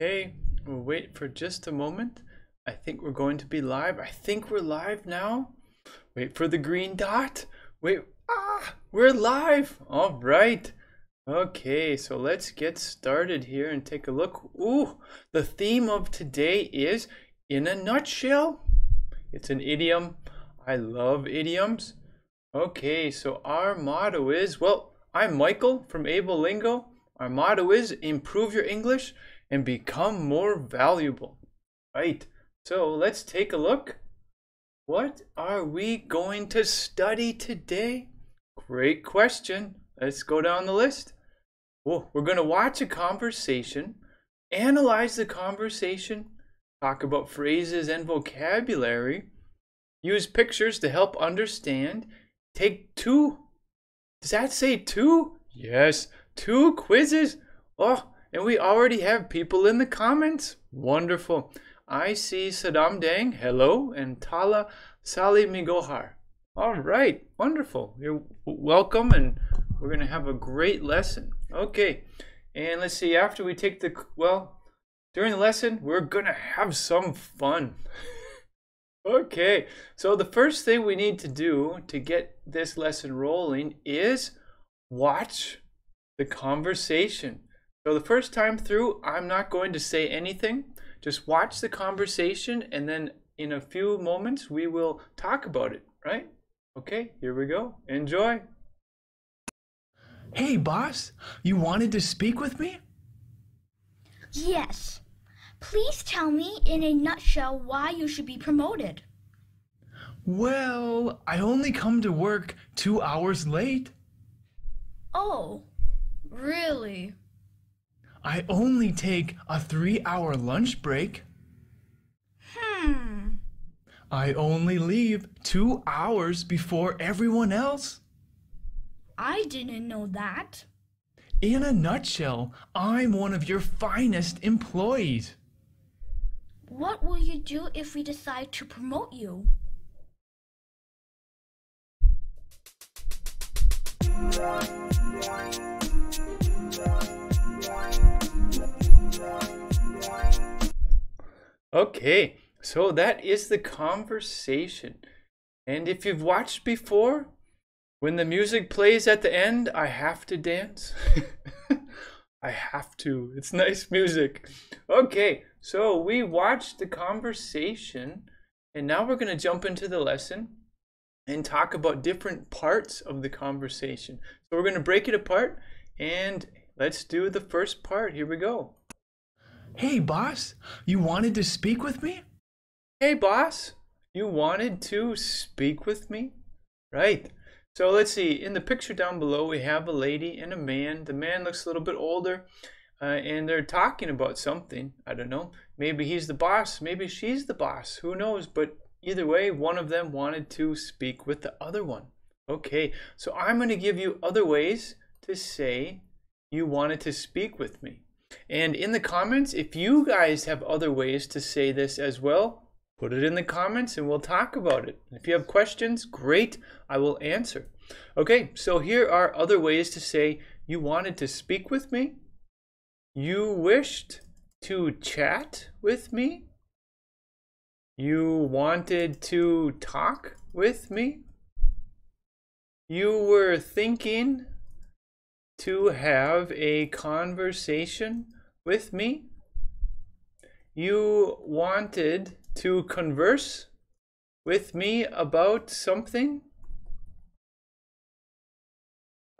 Okay, we'll wait for just a moment. I think we're going to be live. I think we're live now. Wait for the green dot. Wait, we're live. All right. Okay, so let's get started here and take a look. Ooh, the theme of today is in a nutshell. It's an idiom. I love idioms. Okay, so our motto is, well, I'm Michael from Able Lingo. Our motto is improve your English and become more valuable. Right, so let's take a look. What are we going to study today? Great question. Let's go down the list. Well, we're going to watch a conversation, analyze the conversation, talk about phrases and vocabulary, use pictures to help understand, take two. Does that say two? Yes, two quizzes. Oh, and we already have people in the comments. Wonderful. I see Saddam Dang, hello, and Tala Sali Migohar. All right, wonderful. You're welcome, and we're going to have a great lesson. Okay, and let's see, after we take during the lesson, we're going to have some fun. Okay, so the first thing we need to do to get this lesson rolling is watch the conversation. So the first time through, I'm not going to say anything. Just watch the conversation, and then in a few moments, we will talk about it, right? Okay, here we go. Enjoy. Hey, boss, you wanted to speak with me? Yes. Please tell me in a nutshell why you should be promoted. Well, I only come to work 2 hours late. Oh, really? I only take a 3-hour lunch break. I only leave 2 hours before everyone else. I didn't know that. In a nutshell, I'm one of your finest employees. What will you do if we decide to promote you? Okay, so that is the conversation. And if you've watched before, when the music plays at the end, I have to dance. I have to. It's nice music. Okay, so we watched the conversation, and now we're going to jump into the lesson and talk about different parts of the conversation. So we're going to break it apart, and let's do the first part. Here we go. Hey, boss, you wanted to speak with me? Hey, boss, you wanted to speak with me? Right. So let's see, in the picture down below, we have a lady and a man. The man looks a little bit older, and they're talking about something. I don't know. Maybe he's the boss. Maybe she's the boss. Who knows? But either way, one of them wanted to speak with the other one. Okay, so I'm going to give you other ways to say you wanted to speak with me. And in the comments, if you guys have other ways to say this as well, put it in the comments and we'll talk about it. If you have questions, great, I will answer. Okay, so here are other ways to say you wanted to speak with me. You wished to chat with me. You wanted to talk with me. You were thinking to have a conversation with me. You wanted to converse with me about something.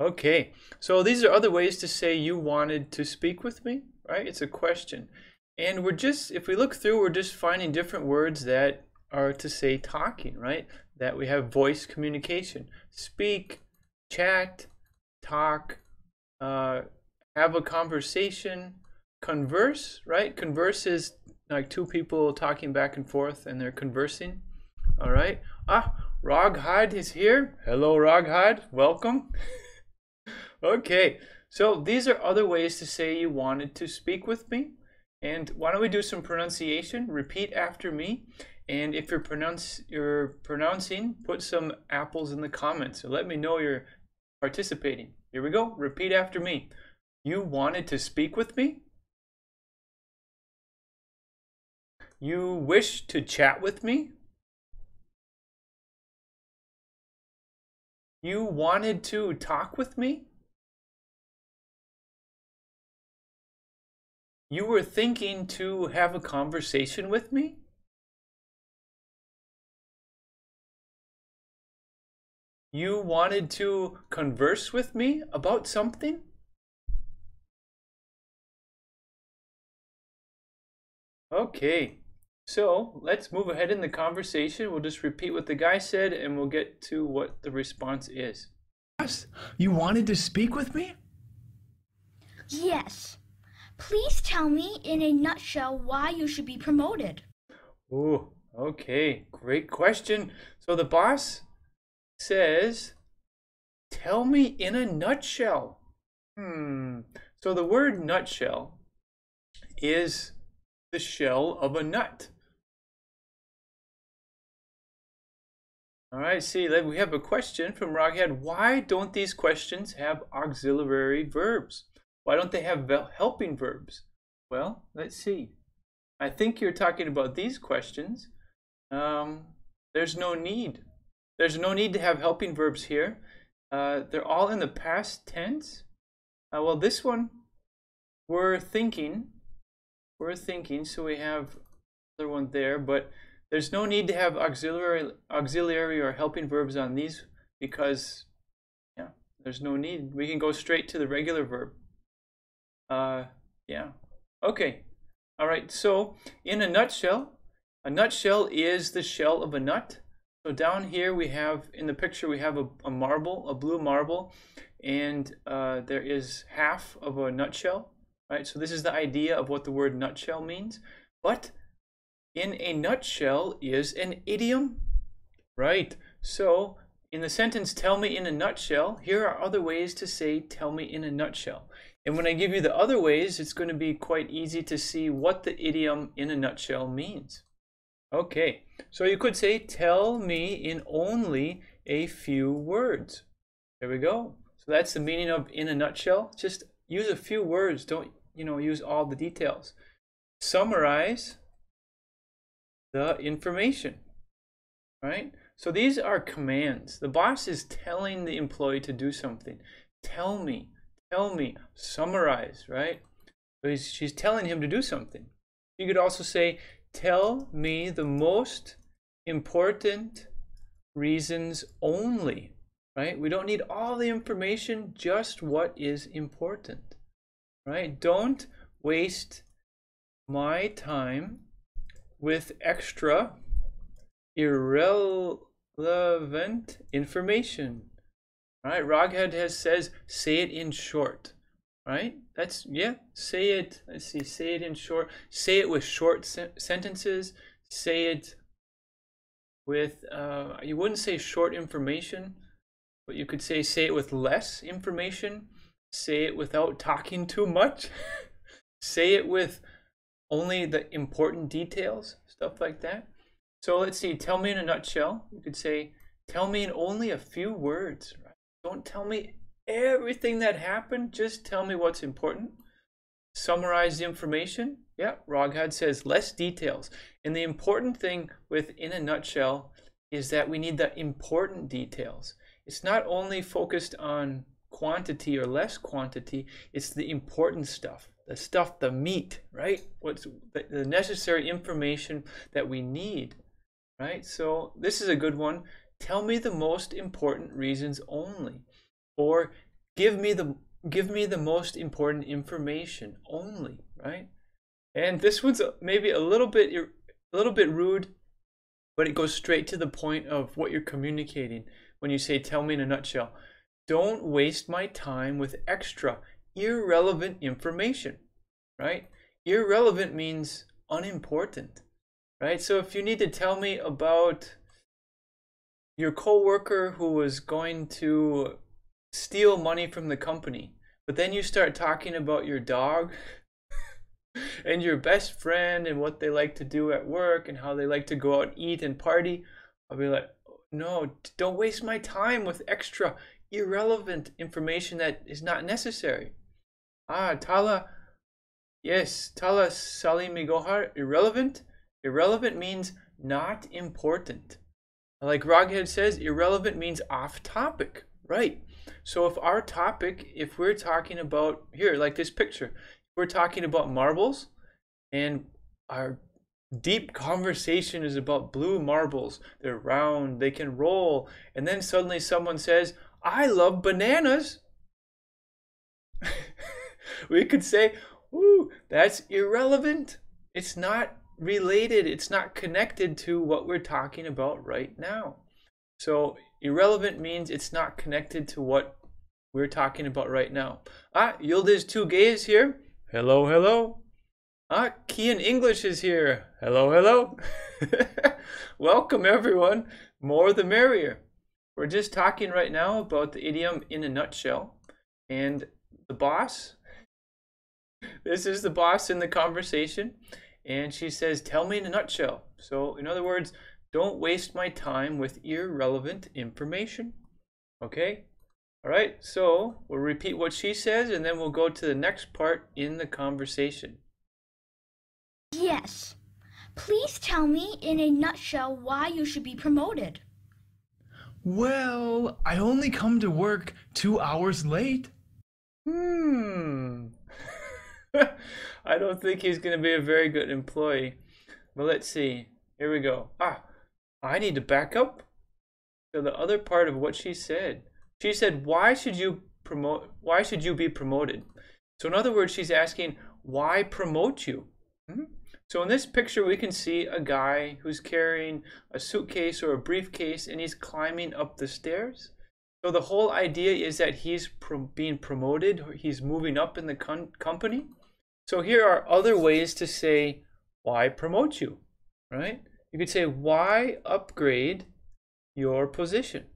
Okay, so these are other ways to say you wanted to speak with me, right? It's a question. And if we look through, we're just finding different words that are to say talking, right? That we have voice communication. Speak, chat, talk, have a conversation, converse, right? Converse is like two people talking back and forth and they're conversing. All right. Raghad is here. Hello, Raghad. Welcome. Okay. So these are other ways to say you wanted to speak with me. And why don't we do some pronunciation? Repeat after me. And if you're pronouncing, put some apples in the comments. So let me know you're participating. Here we go. Repeat after me. You wanted to speak with me? You wish to chat with me? You wanted to talk with me? You were thinking to have a conversation with me? You wanted to converse with me about something? Okay, so let's move ahead in the conversation. We'll just repeat what the guy said and we'll get to what the response is. Yes, you wanted to speak with me? Yes. Please tell me in a nutshell why you should be promoted. Oh, okay, great question. So the boss says, tell me in a nutshell. So the word nutshell is the shell of a nut. All right, see, we have a question from Roghead. Why don't these questions have auxiliary verbs? Why don't they have helping verbs? Well, let's see. I think you're talking about these questions. There's no need. There's no need to have helping verbs here. They're all in the past tense. Well, this one, we're thinking, so we have another one there, but there's no need to have auxiliary or helping verbs on these because, yeah, there's no need. We can go straight to the regular verb. Yeah. Okay. All right. So in a nutshell is the shell of a nut. So down here we have, in the picture, we have a marble, a blue marble, and there is half of a nutshell, right? So this is the idea of what the word nutshell means. But in a nutshell is an idiom, right? So in the sentence, tell me in a nutshell, here are other ways to say, tell me in a nutshell. And when I give you the other ways, it's going to be quite easy to see what the idiom in a nutshell means. Okay, so you could say, tell me in only a few words. There we go. So that's the meaning of in a nutshell. Just use a few words. Don't, use all the details. Summarize the information, right? So these are commands. The boss is telling the employee to do something. Tell me, summarize, right? So she's telling him to do something. You could also say, tell me the most important reasons only, right? We don't need all the information, just what is important, right? Don't waste my time with extra irrelevant information. Right? Roghead says, say it in short. Right? That's, yeah, say it. Let's see, say it in short. Say it with short sentences. Say it with, you wouldn't say short information, but you could say it with less information. Say it without talking too much. Say it with only the important details, stuff like that. So let's see, tell me in a nutshell. You could say, tell me in only a few words. Right? Don't tell me everything that happened, just tell me what's important. Summarize the information. Yeah, Roghead says less details. And the important thing with in a nutshell is that we need the important details. It's not only focused on quantity or less quantity, it's the important stuff. The stuff, the meat, right? What's the necessary information that we need, right? So this is a good one. Tell me the most important reasons only, or give me the most important information only, right? And this one's maybe a little bit rude, but it goes straight to the point of what you're communicating when you say tell me in a nutshell. Don't waste my time with extra irrelevant information, right? Irrelevant means unimportant, right? So if you need to tell me about your coworker who was going to steal money from the company, but then you start talking about your dog and your best friend and what they like to do at work and how they like to go out and eat and party, I'll be like, no, don't waste my time with extra irrelevant information that is not necessary. Tala, yes, Tala Salimi Gohar, irrelevant Irrelevant means not important. Like Roghead says, irrelevant means off topic, right? So if our topic, if we're talking about, here, like this picture, we're talking about marbles and our deep conversation is about blue marbles. They're round, they can roll, and then suddenly someone says, I love bananas. We could say, ooh, that's irrelevant. It's not related, it's not connected to what we're talking about right now. So irrelevant means it's not connected to what we're talking about right now. Yildiz 2Gay is here. Hello, hello. Kian English is here. Hello, hello. Welcome everyone. More the merrier. We're just talking right now about the idiom in a nutshell. And the boss, this is the boss in the conversation. And she says, tell me in a nutshell. So in other words, don't waste my time with irrelevant information. Okay? All right, so we'll repeat what she says and then we'll go to the next part in the conversation. Yes. Please tell me in a nutshell why you should be promoted. Well, I only come to work 2 hours late. I don't think he's going to be a very good employee. But let's see. Here we go. I need to back up to the other part of what she said. She said, why should you be promoted? So in other words, she's asking, why promote you? So in this picture, we can see a guy who's carrying a suitcase or a briefcase and he's climbing up the stairs. So the whole idea is that he's being promoted, or he's moving up in the company. So here are other ways to say, why promote you, right? You could say, why upgrade your position,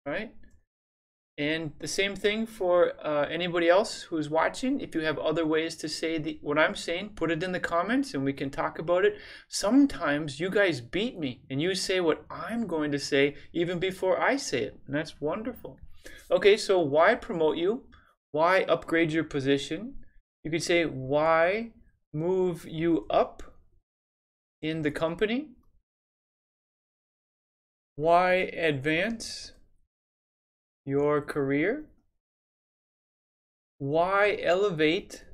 right? And the same thing for anybody else who's watching. If you have other ways to say what I'm saying, put it in the comments and we can talk about it. Sometimes you guys beat me and you say what I'm going to say even before I say it. And that's wonderful. Okay, so why promote you? Why upgrade your position? You could say, why move you up in the company? Why advance your career? Why elevate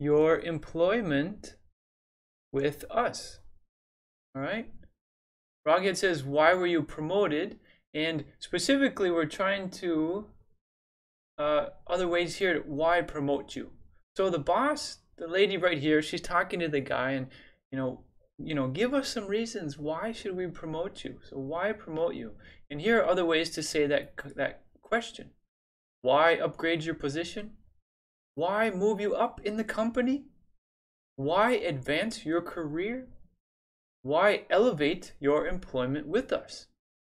your employment with us? All right. Roghead says, why were you promoted? And specifically, we're trying to other ways here. Why promote you? So the boss, the lady right here, she's talking to the guy, and give us some reasons. Why should we promote you? So why promote you? And here are other ways to say that question. Why upgrade your position? Why move you up in the company? Why advance your career? Why elevate your employment with us?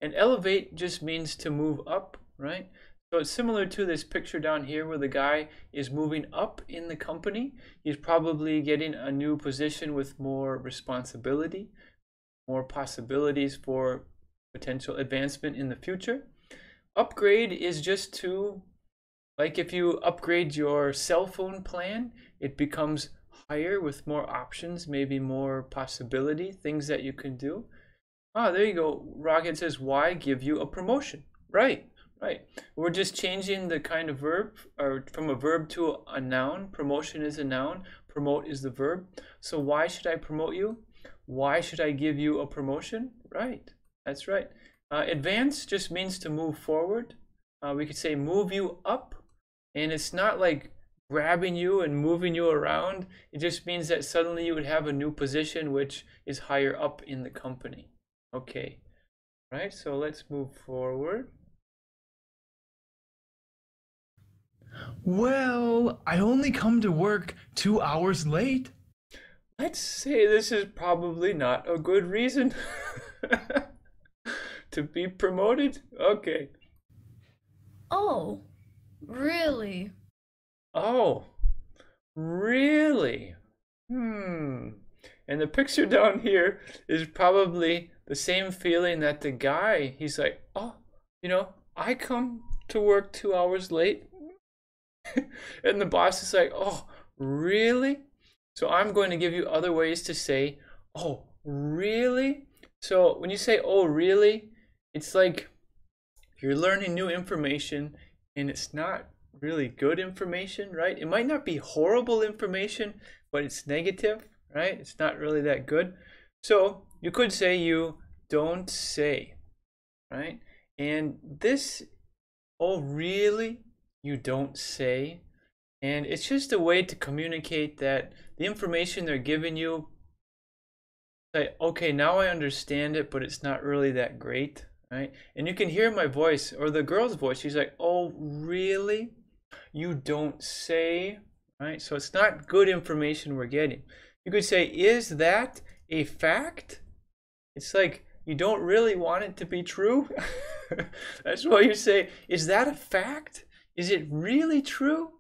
And elevate just means to move up, right? So it's similar to this picture down here where the guy is moving up in the company. He's probably getting a new position with more responsibility, more possibilities for potential advancement in the future. Upgrade is just to, like if you upgrade your cell phone plan, it becomes higher with more options, maybe more possibility, things that you can do. There you go. Roghead says, why give you a promotion? Right. Right. We're just changing the kind of verb, or from a verb to a noun. Promotion is a noun. Promote is the verb. So why should I promote you? Why should I give you a promotion? Right. That's right. Advance just means to move forward. We could say move you up. And it's not like grabbing you and moving you around. It just means that suddenly you would have a new position which is higher up in the company. Okay. Right. So let's move forward. Well, I only come to work 2 hours late. Let's say this is probably not a good reason to be promoted. Okay. Oh, really? Oh, really? And the picture down here is probably the same feeling that the guy, he's like, oh, I come to work 2 hours late. And the boss is like, oh, really? So I'm going to give you other ways to say, oh, really? So when you say, oh, really, it's like you're learning new information and it's not really good information, right? It might not be horrible information, but it's negative, right? It's not really that good. So you could say you don't say, right? And this, oh, really? You don't say? And it's just a way to communicate that the information they're giving you, like, okay, now I understand it, but it's not really that great, right? And you can hear my voice, or the girl's voice. She's like, oh, really? You don't say, right? So it's not good information we're getting. You could say, is that a fact? It's like you don't really want it to be true. That's why you say, is that a fact? Is it really true?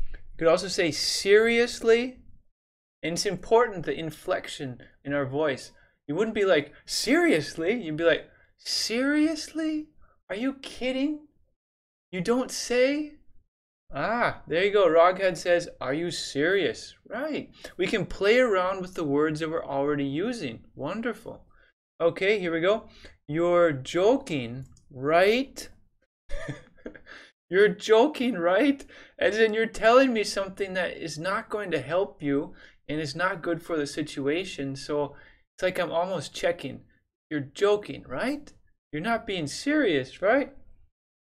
You could also say, seriously. And it's important, the inflection in our voice. You wouldn't be like, seriously? You'd be like, seriously? Are you kidding? You don't say? Ah, there you go. Roghead says, are you serious? Right. We can play around with the words that we're already using. Wonderful. Okay, here we go. You're joking, right? You're joking, right? As in, you're telling me something that is not going to help you and is not good for the situation. So it's like I'm almost checking. You're joking, right? You're not being serious, right?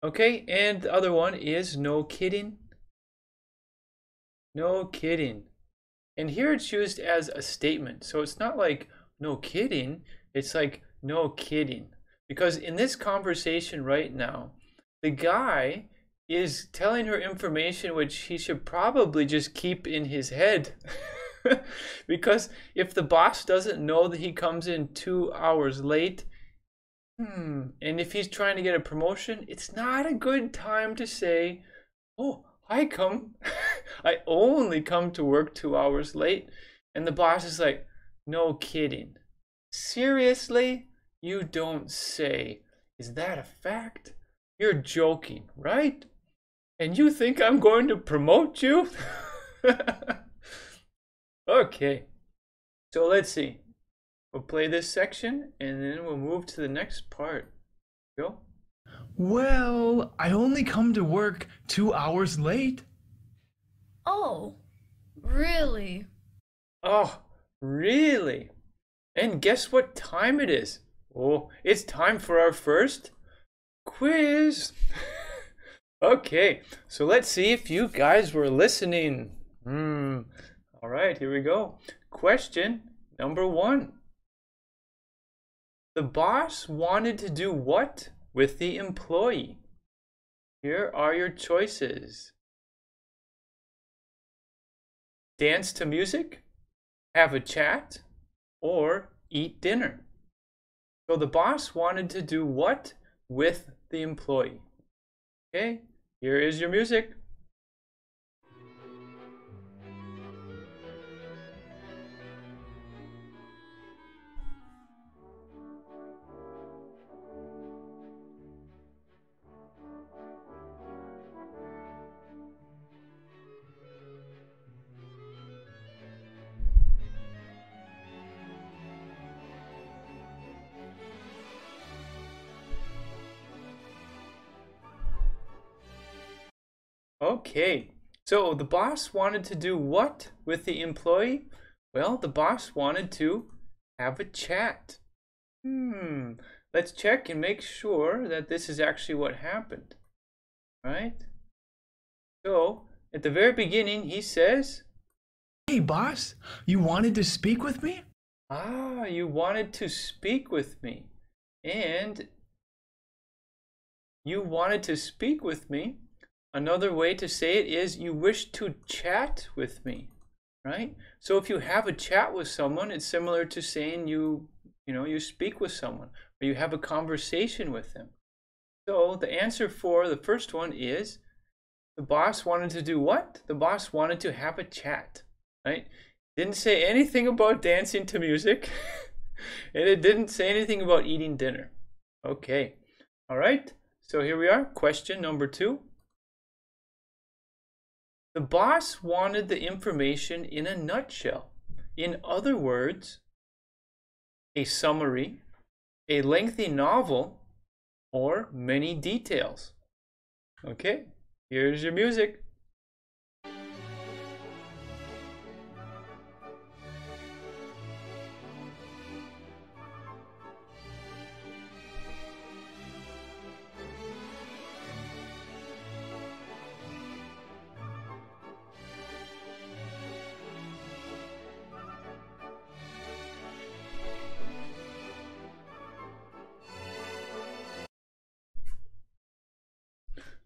Okay, and the other one is no kidding. No kidding. And here it's used as a statement. So it's not like no kidding. It's like no kidding. Because in this conversation right now, the guy is telling her information which he should probably just keep in his head. Because if the boss doesn't know that he comes in 2 hours late, and if he's trying to get a promotion, it's not a good time to say, oh, I only come to work 2 hours late. And the boss is like, no kidding. Seriously? You don't say. Is that a fact? You're joking, right? And you think I'm going to promote you? Okay, so let's see. We'll play this section and then we'll move to the next part. Go. Well, I only come to work 2 hours late. Oh, really? Oh, really? And guess what time it is? Oh, it's time for our first quiz. Okay, so let's see if you guys were listening. All right, here we go. Question number 1. The boss wanted to do what with the employee? Here are your choices. Dance to music, have a chat, or eat dinner. So the boss wanted to do what with the employee? Okay, here is your music. Okay, so the boss wanted to do what with the employee? Well, the boss wanted to have a chat. Let's check and make sure that this is actually what happened, right? So, at the very beginning, he says, Hey, boss, you wanted to speak with me? ah, you wanted to speak with me. And you wanted to speak with me. Another way to say it is you wish to chat with me, right? So if you have a chat with someone, it's similar to saying you speak with someone or you have a conversation with them. So the answer for the first one is the boss wanted to do what? The boss wanted to have a chat, right? Didn't say anything about dancing to music and it didn't say anything about eating dinner. Okay, all right. So here we are, question number 2. The boss wanted the information in a nutshell. In other words, a summary, a lengthy novel, or many details. Okay, here's your music.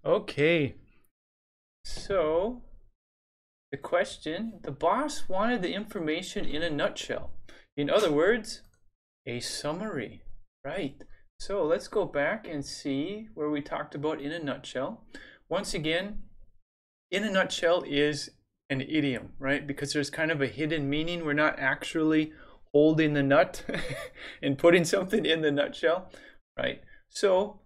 Okay, so the question, the boss wanted the information in a nutshell. In other words, a summary, right? So let's go back and see where we talked about in a nutshell. Once again, in a nutshell is an idiom, right? Because there's kind of a hidden meaning. We're not actually holding the nut and putting something in the nutshell, right? So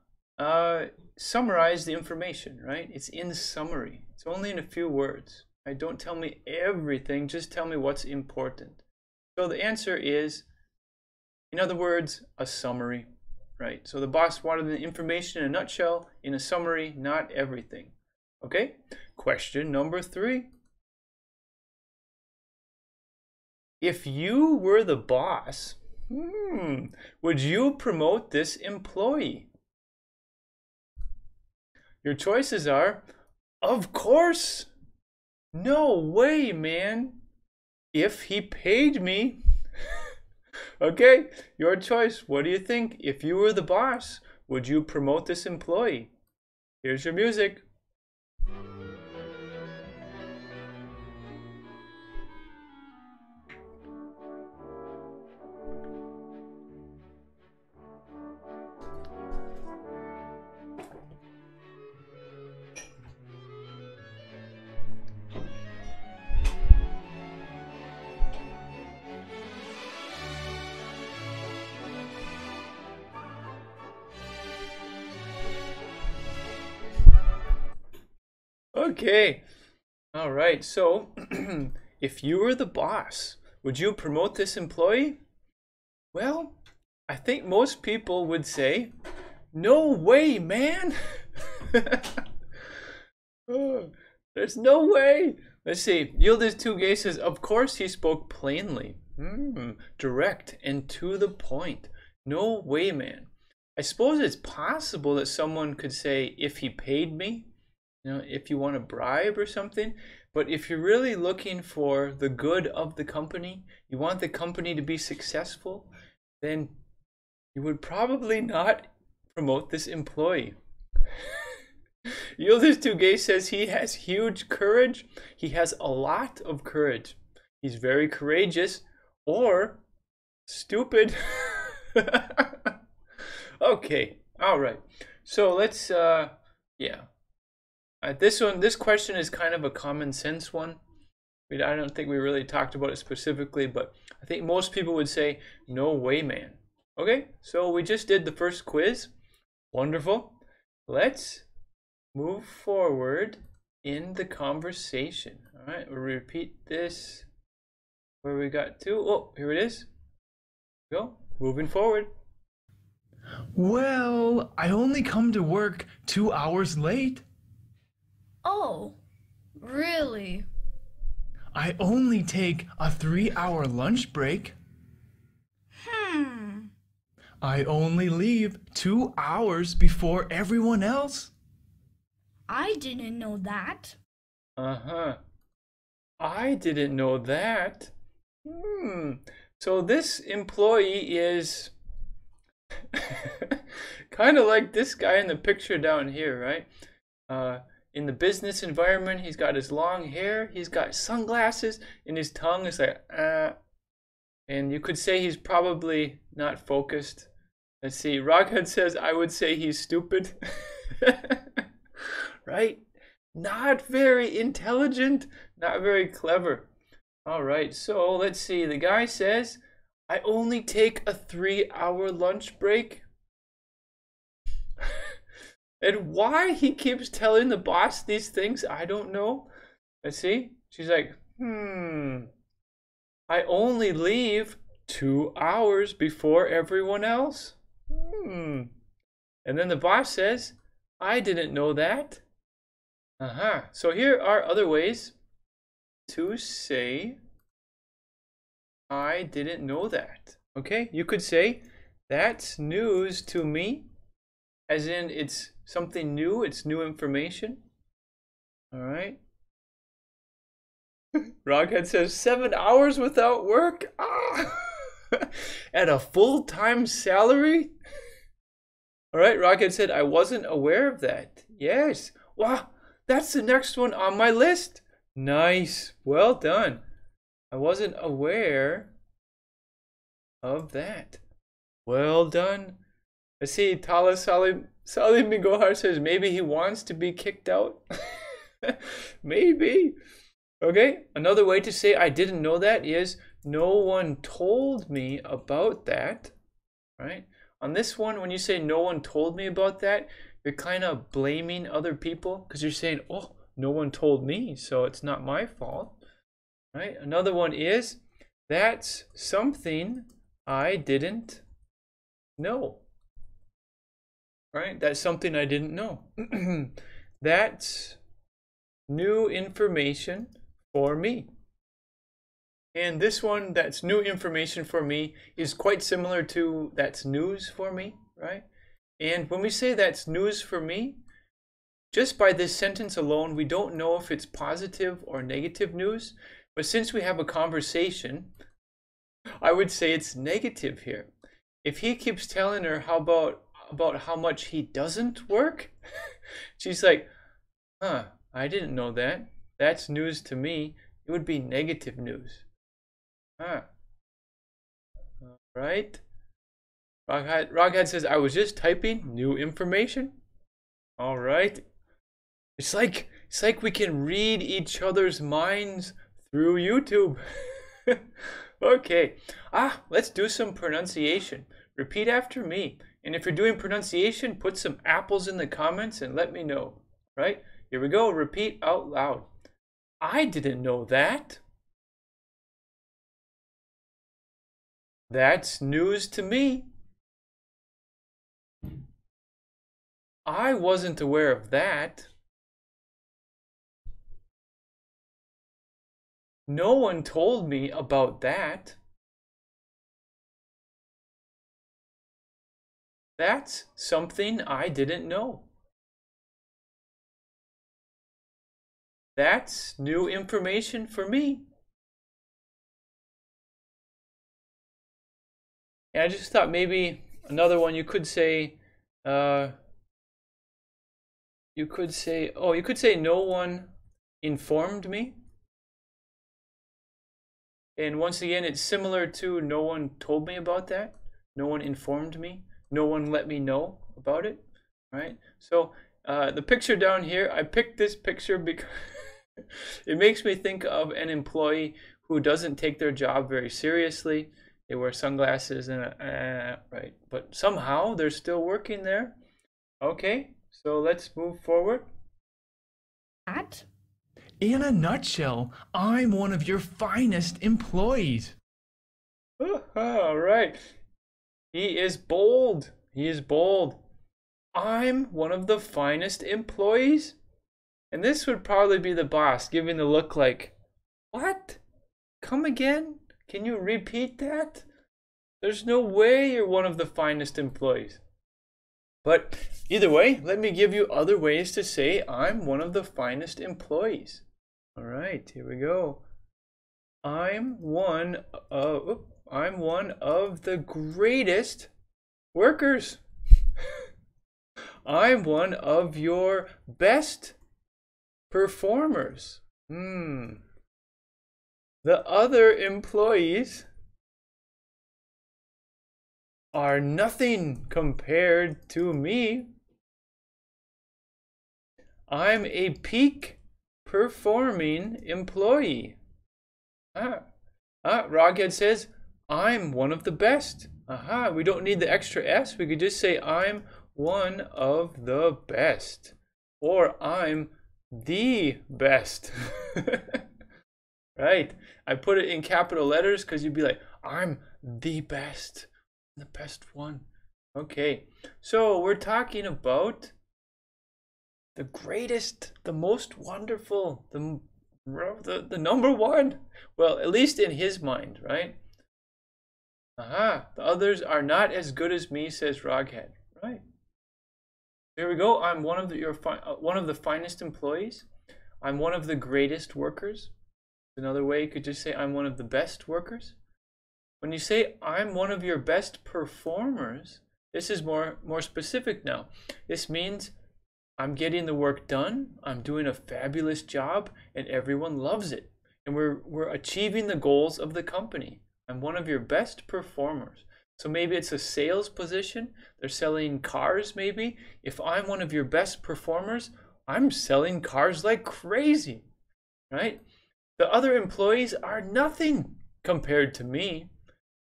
summarize the information, right? It's in summary. It's only in a few words. Right? Don't tell me everything, just tell me what's important. So the answer is, in other words, a summary, right? So the boss wanted the information in a nutshell, in a summary, not everything. Okay? Question number 3. If you were the boss, would you promote this employee? Your choices are, of course. No way, man. If he paid me. Okay, your choice. What do you think? If you were the boss, would you promote this employee? Here's your music. Okay, all right, so if you were the boss, would you promote this employee? Well, I think most people would say, no way, man. Oh, there's no way. Let's see, Yildiz Tugay says, of course he spoke plainly, direct and to the point. No way, man. I suppose it's possible that someone could say, if he paid me, you know, if you want a bribe or something. But if you're really looking for the good of the company, you want the company to be successful, then you would probably not promote this employee. Yildiz Tugay says he has huge courage. He has a lot of courage. He's very courageous or stupid. Okay, all right. So let's, yeah. This question is kind of a common sense one. I don't think we really talked about it specifically, but I think most people would say, no way, man. Okay, so we just did the first quiz. Wonderful. Let's move forward in the conversation. All right, we'll repeat this where we got to. Oh, here it is. Go, moving forward. Well, I only come to work 2 hours late. Oh, really? I only take a 3-hour lunch break. I only leave 2 hours before everyone else. I didn't know that. Uh-huh. I didn't know that. So this employee is kind of like this guy in the picture down here, right? In the business environment, he's got his long hair, he's got sunglasses, and his tongue is like, and you could say he's probably not focused. Let's see, Rockhead says, I would say he's stupid. Right? Not very intelligent, not very clever. All right, so let's see, the guy says, I only take a 3-hour lunch break. And why he keeps telling the boss these things, I don't know. Let's see. She's like, I only leave 2 hours before everyone else. And then the boss says, I didn't know that. So here are other ways to say, I didn't know that. Okay, you could say, that's news to me, as in it's something new, it's new information. All right. Rockhead says 7 hours without work? At a full-time salary? All right, Rockhead said, I wasn't aware of that. Yes. Wow, that's the next one on my list. Nice. Well done. I wasn't aware of that. Well done. I see Tala Salim Migohar says maybe he wants to be kicked out. Maybe. Okay, another way to say I didn't know that is no one told me about that, right? On this one, when you say no one told me about that, you're kind of blaming other people because you're saying, oh, no one told me, so it's not my fault, right? Another one is that's something I didn't know, right? That's something I didn't know. That's new information for me. And this one, that's new information for me, is quite similar to that's news for me, right? And when we say that's news for me, just by this sentence alone, we don't know if it's positive or negative news. But since we have a conversation, I would say it's negative here. If he keeps telling her about how much he doesn't work, she's like, I didn't know that. That's news to me. It would be negative news. Right? Rockhead says, I was just typing new information. All right. It's like we can read each other's minds through YouTube. Okay. Let's do some pronunciation. Repeat after me. And if you're doing pronunciation, put some apples in the comments and let me know. Right? Here we go. Repeat out loud. I didn't know that. That's news to me. I wasn't aware of that. No one told me about that. That's something I didn't know. That's new information for me. And I just thought maybe another one you could say, no one informed me. And once again, it's similar to no one told me about that. No one informed me. No one let me know about it. Right? So the picture down here, I picked this picture because it makes me think of an employee who doesn't take their job very seriously. They wear sunglasses and right, but somehow they're still working there. Okay, so let's move forward. In a nutshell, I'm one of your finest employees. All right. He is bold. He is bold. I'm one of the finest employees. And this would probably be the boss giving the look like, what? Come again? Can you repeat that? There's no way you're one of the finest employees. But either way, let me give you other ways to say I'm one of the finest employees. All right, here we go. I'm one of the greatest workers. I'm one of your best performers. The other employees are nothing compared to me. I'm a peak performing employee. Rockhead says, I'm one of the best. We don't need the extra S. We could just say, I'm one of the best. Or I'm the best. Right? I put it in capital letters because you'd be like, I'm the best. The best one. Okay. So we're talking about the greatest, the most wonderful, the number one. Well, at least in his mind, right? Aha. The others are not as good as me, says Roghead. Right. Here we go. I'm one of the finest employees. I'm one of the greatest workers. Another way you could just say I'm one of the best workers. When you say I'm one of your best performers, this is more specific now. This means I'm getting the work done, I'm doing a fabulous job, and everyone loves it. And we're achieving the goals of the company. I'm one of your best performers. So maybe it's a sales position. They're selling cars maybe. If I'm one of your best performers, I'm selling cars like crazy, right? The other employees are nothing compared to me.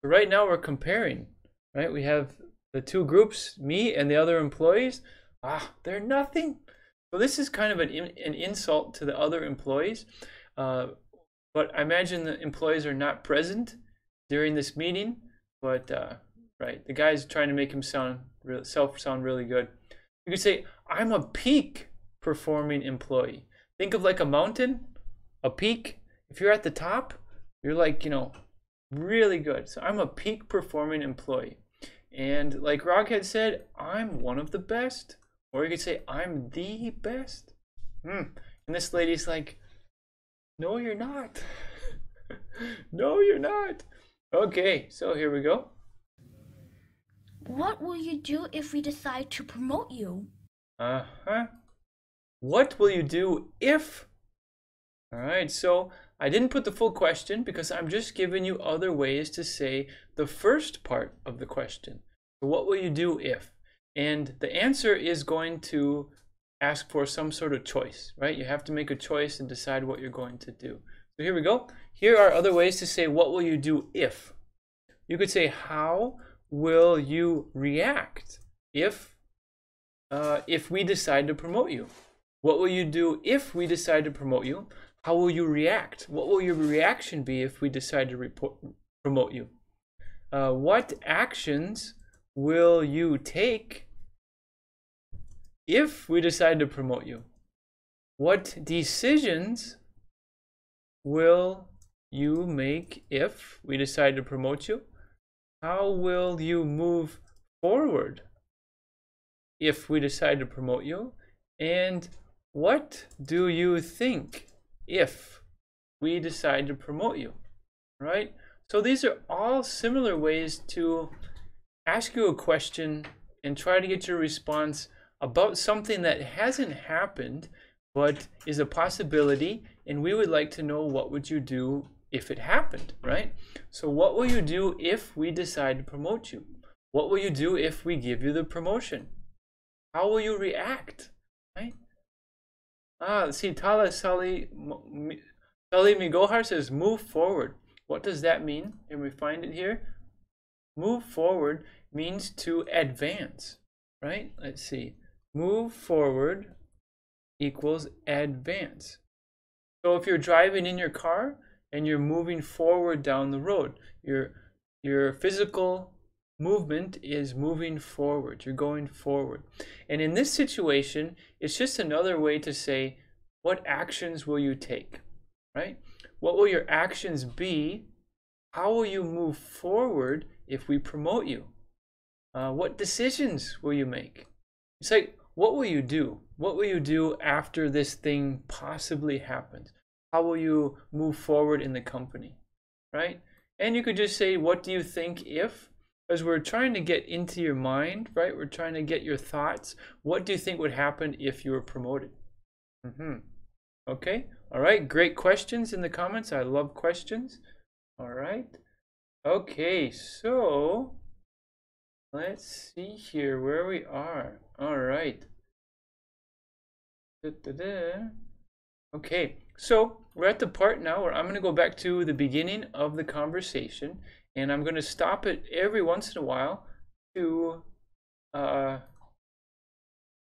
But right now we're comparing, right? We have the two groups, me and the other employees. They're nothing. So this is kind of an insult to the other employees. But I imagine the employees are not present during this meeting. But right, the guy's trying to make himself sound really good. You could say, I'm a peak performing employee. Think of like a mountain, a peak. If you're at the top, you're like, really good. So I'm a peak performing employee. And like Roghead said, I'm one of the best. Or you could say, I'm the best. And this lady's like, no, you're not. No, you're not. Okay, so here we go. What will you do if we decide to promote you? What will you do if? All right, so I didn't put the full question because I'm just giving you other ways to say the first part of the question. So what will you do if? And the answer is going to ask for some sort of choice, right? You have to make a choice and decide what you're going to do. So here we go. Here are other ways to say what will you do if. You could say how will you react if we decide to promote you? What will you do if we decide to promote you? How will you react? What will your reaction be if we decide to promote you? What actions will you take if we decide to promote you? What decisions will you make if we decide to promote you? How will you move forward if we decide to promote you? And what do you think if we decide to promote you? Right? So these are all similar ways to ask you a question and try to get your response about something that hasn't happened but is a possibility, and we would like to know what would you do if it happened, right? So what will you do if we decide to promote you? What will you do if we give you the promotion? How will you react, right? Let's see, Tala Sali Migohar says move forward. What does that mean? Can we find it here? Move forward means to advance, right? Let's see. Move forward equals advance. So if you're driving in your car and you're moving forward down the road, your physical movement is moving forward. You're going forward. And in this situation, it's just another way to say, what actions will you take, right? What will your actions be? How will you move forward if we promote you? What decisions will you make? It's like, what will you do? What will you do after this thing possibly happens? How will you move forward in the company, right? And you could just say, what do you think if? Because we're trying to get into your mind, right? We're trying to get your thoughts. What do you think would happen if you were promoted? Okay, all right, great questions in the comments. I love questions. All right, okay, so let's see here where we are. All right. Okay, so we're at the part now where I'm going to go back to the beginning of the conversation, and I'm going to stop it every once in a while to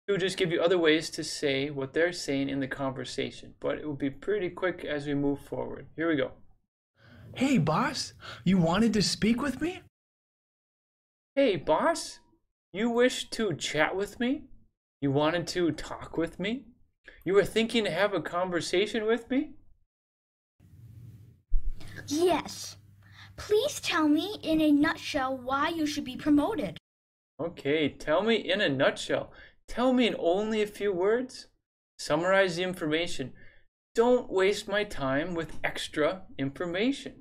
to just give you other ways to say what they're saying in the conversation, but it will be pretty quick as we move forward. Here we go. Hey, boss, you wanted to speak with me? Hey, boss, you wish to chat with me? You wanted to talk with me? You were thinking to have a conversation with me? Yes. Please tell me in a nutshell why you should be promoted. Okay, tell me in a nutshell. Tell me in only a few words. Summarize the information. Don't waste my time with extra information.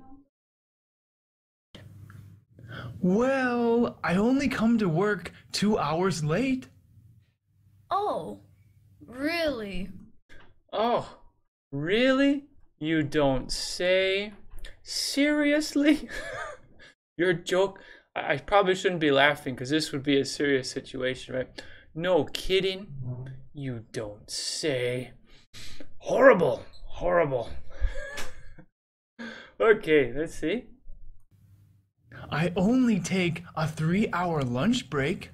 Well, I only come to work 2 hours late. Oh, really? Oh, really? You don't say? Seriously? Your joke, I probably shouldn't be laughing because this would be a serious situation, right? No kidding? You don't say? Horrible, horrible. Okay, let's see. I only take a 3-hour lunch break.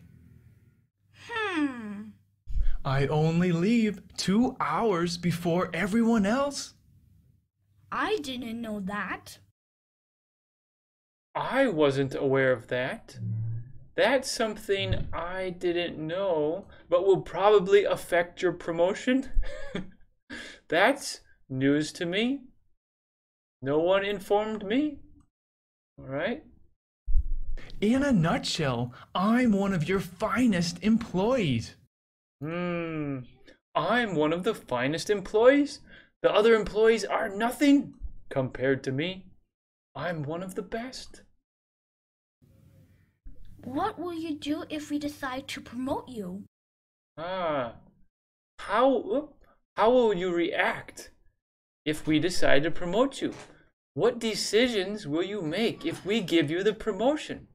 I only leave 2 hours before everyone else. I didn't know that. I wasn't aware of that. That's something I didn't know, but will probably affect your promotion. That's news to me. No one informed me. All right. In a nutshell, I'm one of your finest employees. I'm one of the finest employees. The other employees are nothing compared to me. I'm one of the best. What will you do if we decide to promote you? How will you react if we decide to promote you? What decisions will you make if we give you the promotion?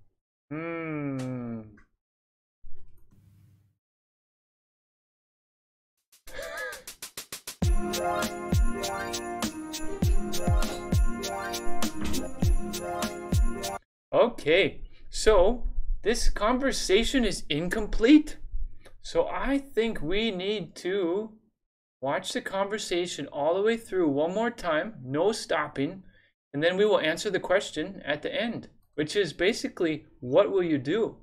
Okay, so this conversation is incomplete. So I think we need to watch the conversation all the way through one more time, no stopping, and then we will answer the question at the end, which is basically, what will you do?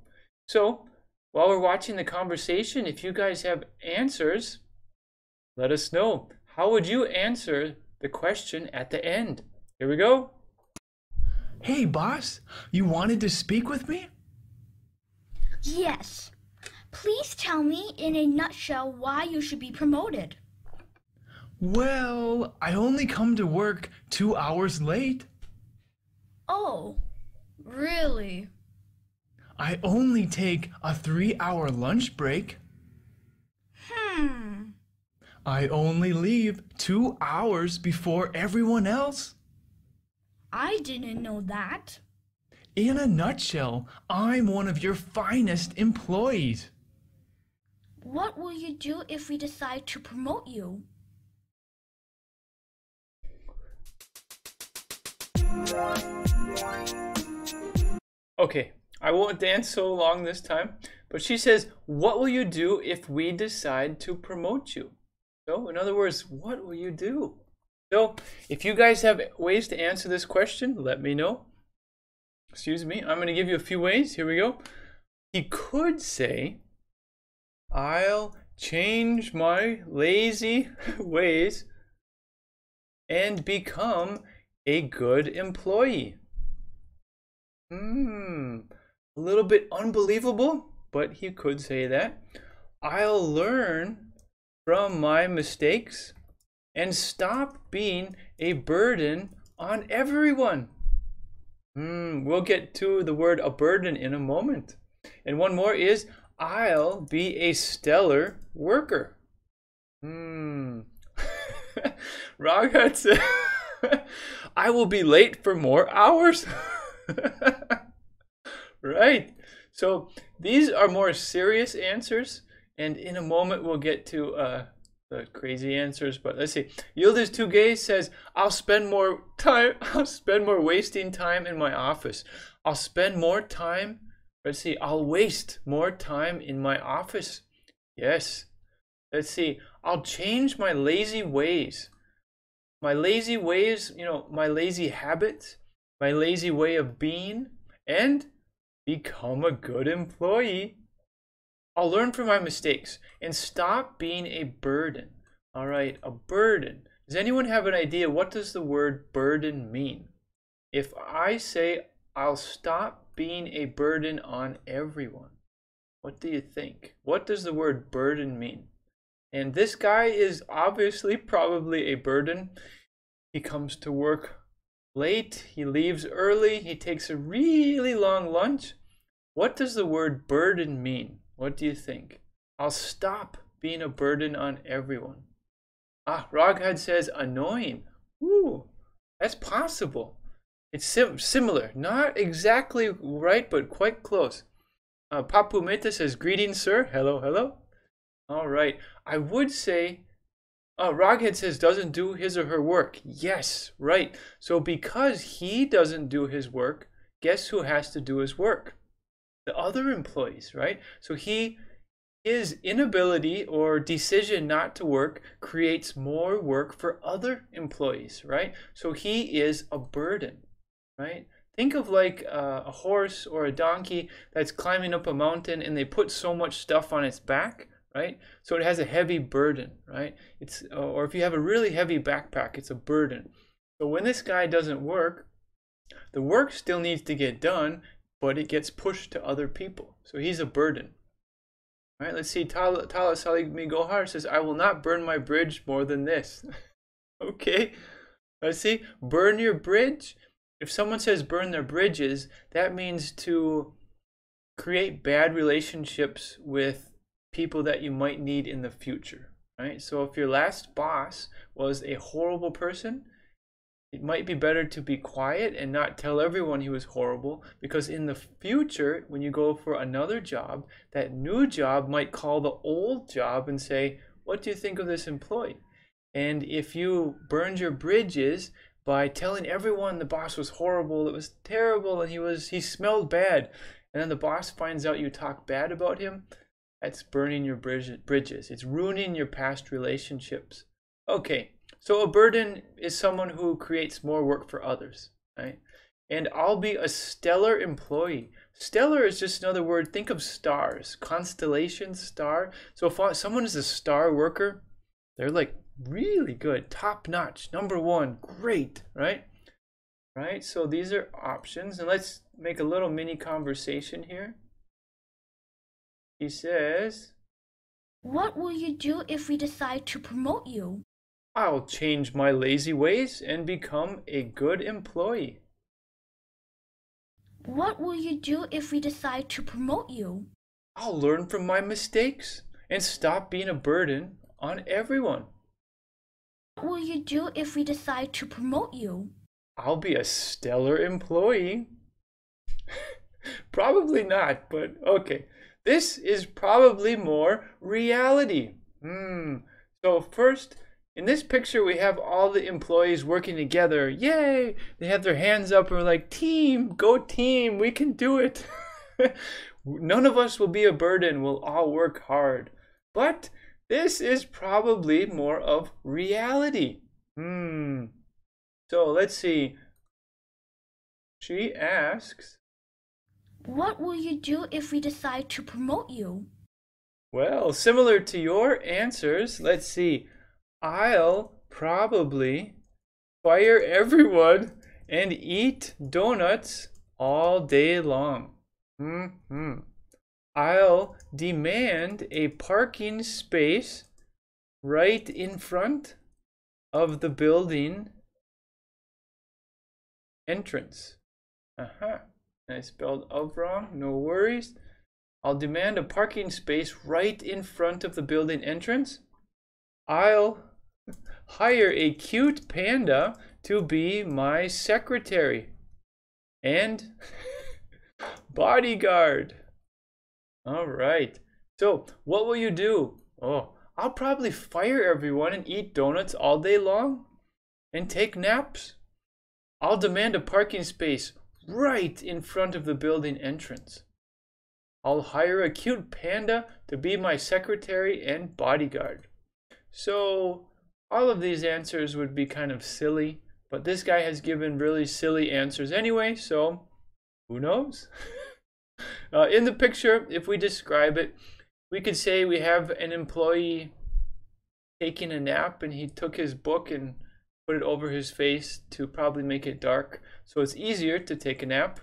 So while we're watching the conversation, if you guys have answers, let us know. How would you answer the question at the end? Here we go. Hey, boss, you wanted to speak with me? Yes. Please tell me in a nutshell why you should be promoted. Well, I only come to work 2 hours late. Oh, really? I only take a 3-hour lunch break. I only leave 2 hours before everyone else. I didn't know that. In a nutshell, I'm one of your finest employees. What will you do if we decide to promote you? Okay, I won't dance so long this time, but she says, what will you do if we decide to promote you? So, in other words, what will you do? So, if you guys have ways to answer this question, let me know. Excuse me, I'm going to give you a few ways. Here we go. He could say, I'll change my lazy ways and become a good employee. A little bit unbelievable, but he could say that. I'll learn from my mistakes and stop being a burden on everyone. We'll get to the word a burden in a moment. And one more is, I'll be a stellar worker. Raghat said, I will be late for more hours. Right. So these are more serious answers. And in a moment, we'll get to the crazy answers. But let's see. Yildiz Tugay says, I'll spend more wasting time in my office. I'll spend more time. Let's see. I'll waste more time in my office. Yes. Let's see. I'll change my lazy ways. My lazy ways, my lazy habits, my lazy way of being, and become a good employee. I'll learn from my mistakes and stop being a burden. All right, a burden. Does anyone have an idea what does the word burden mean? If I say I'll stop being a burden on everyone, what do you think? What does the word burden mean? And this guy is obviously probably a burden. He comes to work late, he leaves early, he takes a really long lunch. What does the word burden mean? What do you think? I'll stop being a burden on everyone. Roghead says annoying. Ooh, that's possible. It's similar. Not exactly right, but quite close. Papu Meta says, greetings, sir. Hello, hello. All right. I would say, Roghead says, doesn't do his or her work. Yes, right. So because he doesn't do his work, guess who has to do his work? The other employees, right? So his inability or decision not to work creates more work for other employees, right? So he is a burden, right? Think of like a horse or a donkey that's climbing up a mountain and they put so much stuff on its back, right? So it has a heavy burden, right? Or if you have a really heavy backpack, it's a burden. So when this guy doesn't work, the work still needs to get done, but it gets pushed to other people. So he's a burden. All right, let's see. Tala Salimi Gohar says, I will not burn my bridge more than this. Okay, let's see. Burn your bridge. If someone says burn their bridges, that means to create bad relationships with people that you might need in the future, right? So if your last boss was a horrible person, it might be better to be quiet and not tell everyone he was horrible, because in the future, when you go for another job, that new job might call the old job and say, what do you think of this employee? And if you burned your bridges by telling everyone the boss was horrible, it was terrible, and he smelled bad, and then the boss finds out you talk bad about him, that's burning your bridges. It's ruining your past relationships. Okay. So a burden is someone who creates more work for others, right? And I'll be a stellar employee. Stellar is just another word. Think of stars, constellation, star. So if someone is a star worker, they're like really good, top notch, number one, great, right? Right? So these are options. And let's make a little mini conversation here. He says, What will you do if we decide to promote you? I'll change my lazy ways and become a good employee. What will you do if we decide to promote you? I'll learn from my mistakes and stop being a burden on everyone. What will you do if we decide to promote you? I'll be a stellar employee. Probably not, but okay. This is probably more reality. So first, in this picture, we have all the employees working together. Yay! They have their hands up and we're like, team, go team, we can do it. None of us will be a burden. We'll all work hard. But this is probably more of reality. So let's see. She asks, what will you do if we decide to promote you? Well, similar to your answers, let's see. I'll probably fire everyone and eat donuts all day long. I'll demand a parking space right in front of the building entrance. I spelled out wrong, no worries. I'll demand a parking space right in front of the building entrance. I'll hire a cute panda to be my secretary and bodyguard. All right. So what will you do? I'll probably fire everyone and eat donuts all day long and take naps. I'll demand a parking space right in front of the building entrance. I'll hire a cute panda to be my secretary and bodyguard. So all of these answers would be kind of silly, but this guy has given really silly answers anyway, so who knows? In the picture, if we describe it, we could say we have an employee taking a nap, and he took his book and put it over his face to probably make it dark, so it's easier to take a nap.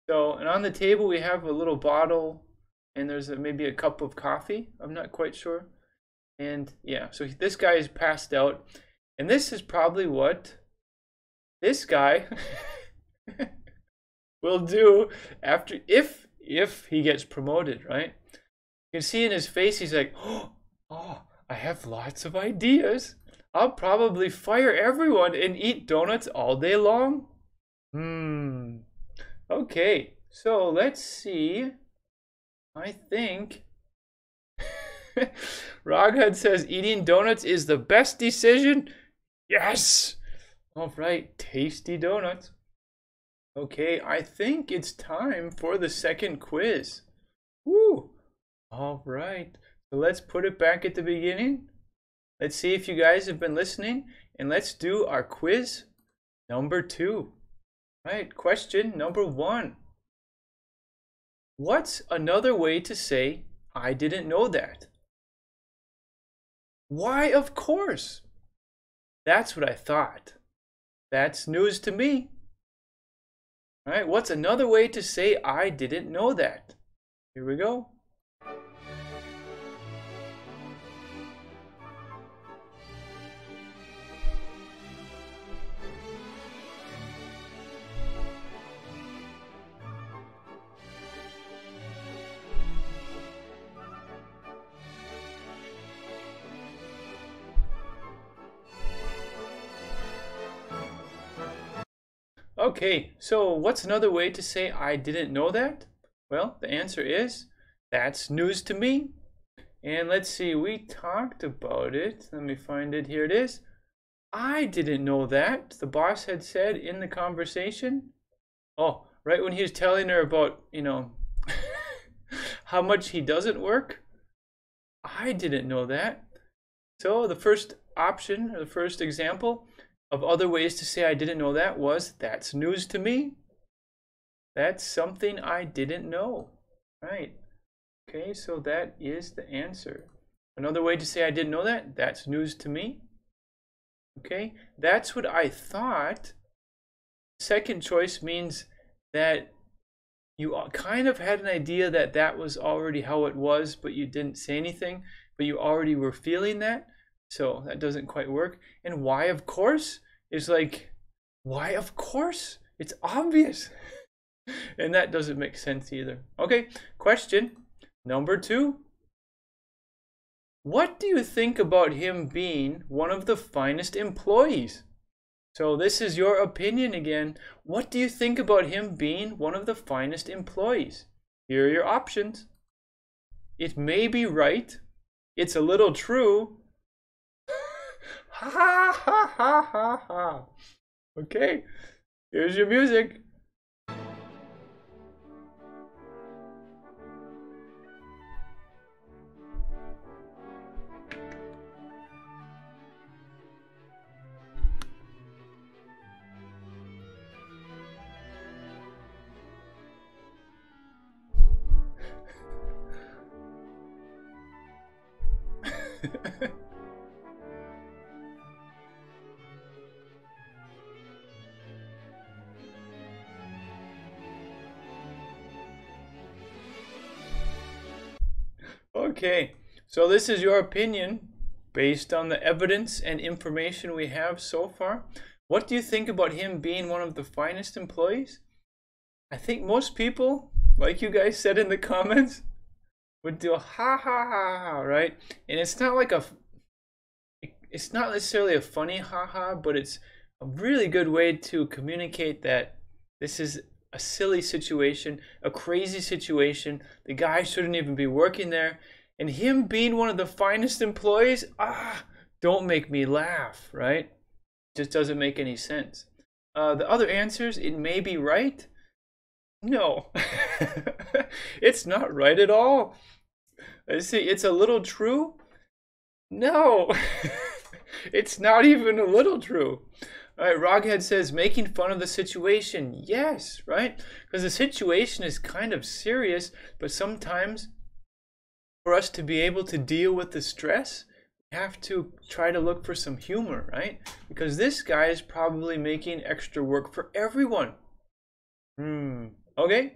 So, and on the table we have a little bottle, and there's maybe a cup of coffee. I'm not quite sure. And yeah, so this guy is passed out, and this is probably what this guy will do after, if he gets promoted, right? You can see in his face, he's like, oh, I have lots of ideas. I'll probably fire everyone and eat donuts all day long. Okay, so let's see. I think Raghead says eating donuts is the best decision. Yes! All right, tasty donuts. Okay, I think it's time for the second quiz. Woo! All right, so let's put it back at the beginning. Let's see if you guys have been listening, and let's do our quiz number 2. All right, question number 1. What's another way to say, I didn't know that? Why, of course. That's what I thought. That's news to me. All right, what's another way to say, I didn't know that? Here we go. Okay, so what's another way to say I didn't know that? Well, the answer is, that's news to me. And let's see, we talked about it. Let me find it. Here it is. I didn't know that, the boss had said in the conversation. Oh, right when he was telling her about, how much he doesn't work. I didn't know that. So the first option, or the first example of other ways to say I didn't know that was, that's news to me. That's something I didn't know. Right. Okay, so that is the answer. Another way to say I didn't know that, that's news to me. Okay, that's what I thought. Second choice means that you kind of had an idea that that was already how it was, but you didn't say anything, but you already were feeling that. So that doesn't quite work. And why, of course, is like, why, of course? It's obvious. And that doesn't make sense either. Okay, question number 2. What do you think about him being one of the finest employees? So this is your opinion again. What do you think about him being one of the finest employees? Here are your options. It may be right. It's a little true. Ha ha ha ha ha. Okay, here's your music. Okay, so this is your opinion based on the evidence and information we have so far. What do you think about him being one of the finest employees? I think most people, like you guys said in the comments, would do a ha ha ha ha, right? And it's not like it's not necessarily a funny ha ha, but it's a really good way to communicate that this is a silly situation, a crazy situation. The guy shouldn't even be working there. And him being one of the finest employees, don't make me laugh, right? Just doesn't make any sense. The other answers, it may be right. No, it's not right at all. I see, it's a little true. No, it's not even a little true. All right, Roghead says making fun of the situation. Yes, right? Because the situation is kind of serious, but sometimes for us to be able to deal with the stress, we have to try to look for some humor, right? Because this guy is probably making extra work for everyone. Okay.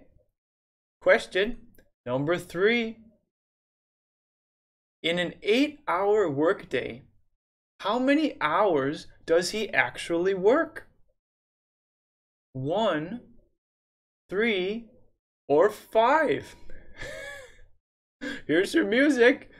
Question number 3. In an 8-hour workday, how many hours does he actually work? 1, 3, or 5? Here's your music.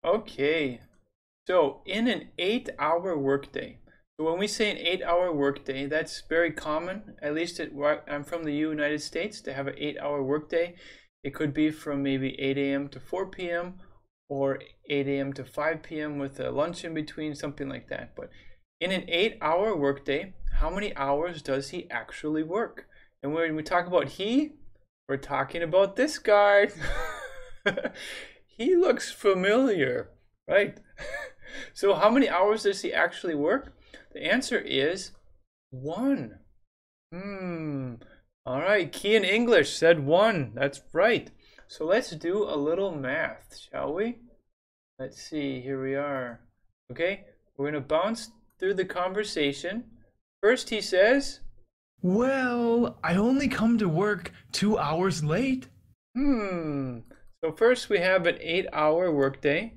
Okay, so in an 8-hour workday, so when we say an 8-hour workday, that's very common, at least I'm from the United States, to have an 8-hour workday. It could be from maybe 8 a.m. to 4 p.m. or 8 a.m. to 5 p.m. with a lunch in between, something like that. But in an 8-hour workday, how many hours does he actually work? And when we talk about he, we're talking about this guy. He looks familiar, right? So how many hours does he actually work? The answer is 1. All right, Key in English said 1. That's right. So let's do a little math, shall we? Let's see, here we are. Okay, we're going to bounce through the conversation. First he says, Well, I only come to work 2 hours late. So first we have an 8-hour workday.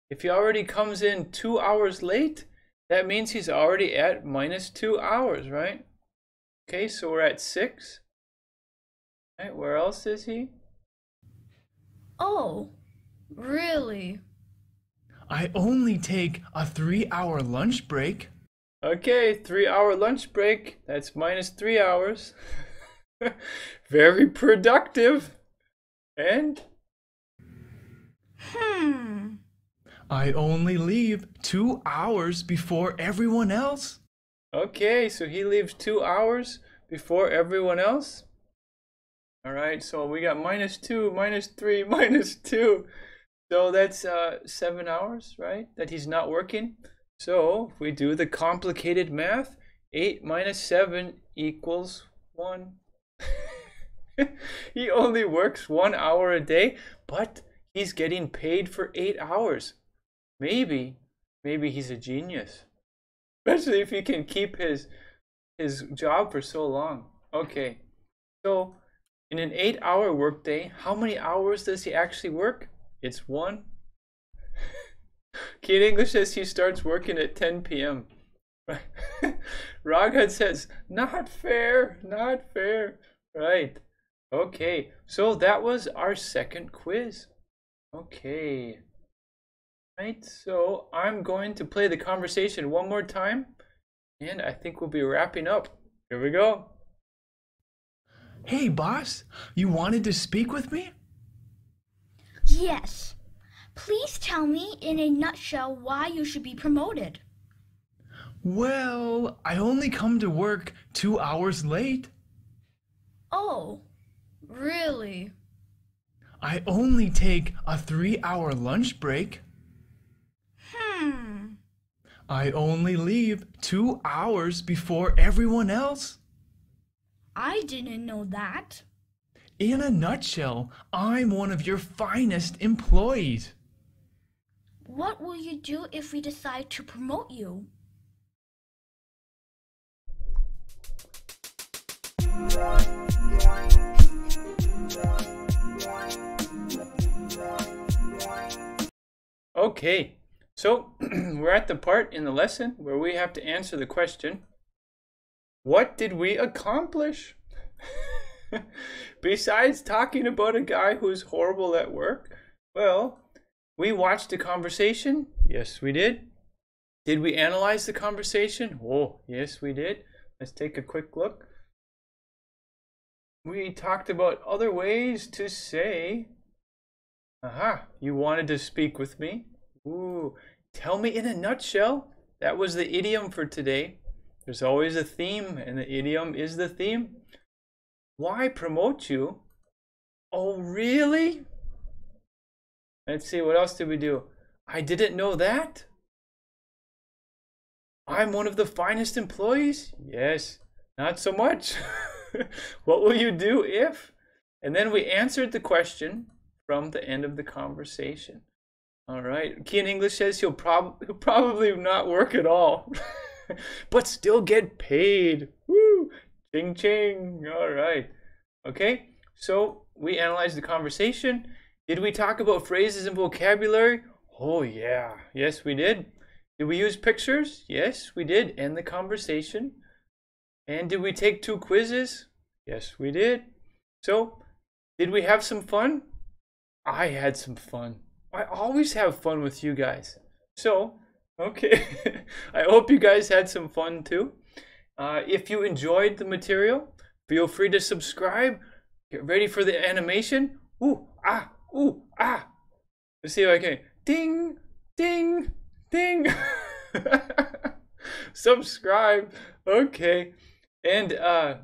If he already comes in 2 hours late, that means he's already at minus 2 hours, right? Okay, so we're at 6. Right, where else is he? Oh, really? I only take a 3-hour lunch break. Okay, 3-hour lunch break. That's minus 3 hours. Very productive. And? I only leave 2 hours before everyone else. Okay, so he leaves 2 hours before everyone else. All right, so we got minus 2, minus 3, minus 2. So that's 7 hours, right, that he's not working. So if we do the complicated math, 8 minus 7 equals 1. He only works 1 hour a day, but he's getting paid for 8 hours. Maybe he's a genius. Especially if he can keep his job for so long. Okay, so in an 8-hour workday, how many hours does he actually work? It's 1. Kid English says he starts working at 10 p.m. Raghead says, not fair, not fair. Right. Okay, so that was our second quiz. Okay. Right, so I'm going to play the conversation one more time, and I think we'll be wrapping up. Here we go. Hey, boss, you wanted to speak with me? Yes. Please tell me in a nutshell why you should be promoted. Well, I only come to work 2 hours late. Oh, really? I only take a 3-hour lunch break. I only leave 2 hours before everyone else. I didn't know that. In a nutshell, I'm one of your finest employees. What will you do if we decide to promote you? Okay, so we're at the part in the lesson where we have to answer the question, what did we accomplish? Besides talking about a guy who's horrible at work, well, we watched a conversation. Yes, we did. Did we analyze the conversation? Oh, yes, we did. Let's take a quick look. We talked about other ways to say, aha, you wanted to speak with me. Ooh, tell me in a nutshell. That was the idiom for today. There's always a theme, and the idiom is the theme. Why promote you? Oh, really? Let's see, what else did we do? I didn't know that. I'm one of the finest employees. Yes, not so much. What will you do if? And then we answered the question from the end of the conversation. All right. Key in English says he'll probably not work at all, but still get paid. Woo! Ching ching. All right. Okay. So we analyzed the conversation. Did we talk about phrases and vocabulary? Oh yeah. Yes, we did. Did we use pictures? Yes, we did. End the conversation. And did we take 2 quizzes? Yes, we did. So, did we have some fun? I had some fun. I always have fun with you guys. So, okay. I hope you guys had some fun too. If you enjoyed the material, feel free to subscribe. Get ready for the animation. Ooh, ah, ooh, ah. Let's see if I can. Ding, ding, ding. Subscribe. Okay. And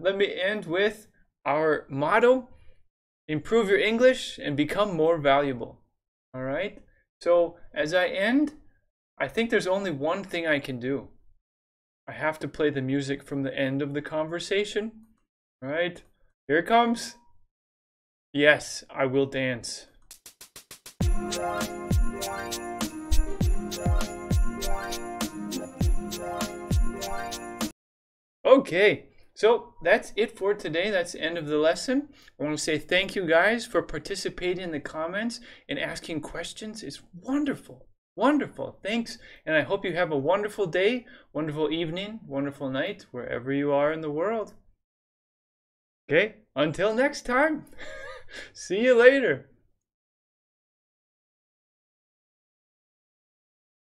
let me end with our motto: improve your English and become more valuable. All right. So as I end, I think there's only one thing I can do. I have to play the music from the end of the conversation. All right. Here it comes. Yes, I will dance. Okay, so that's it for today. That's the end of the lesson. I want to say thank you guys for participating in the comments and asking questions. It's wonderful, wonderful. Thanks, and I hope you have a wonderful day, wonderful evening, wonderful night, wherever you are in the world. Okay, until next time. See you later.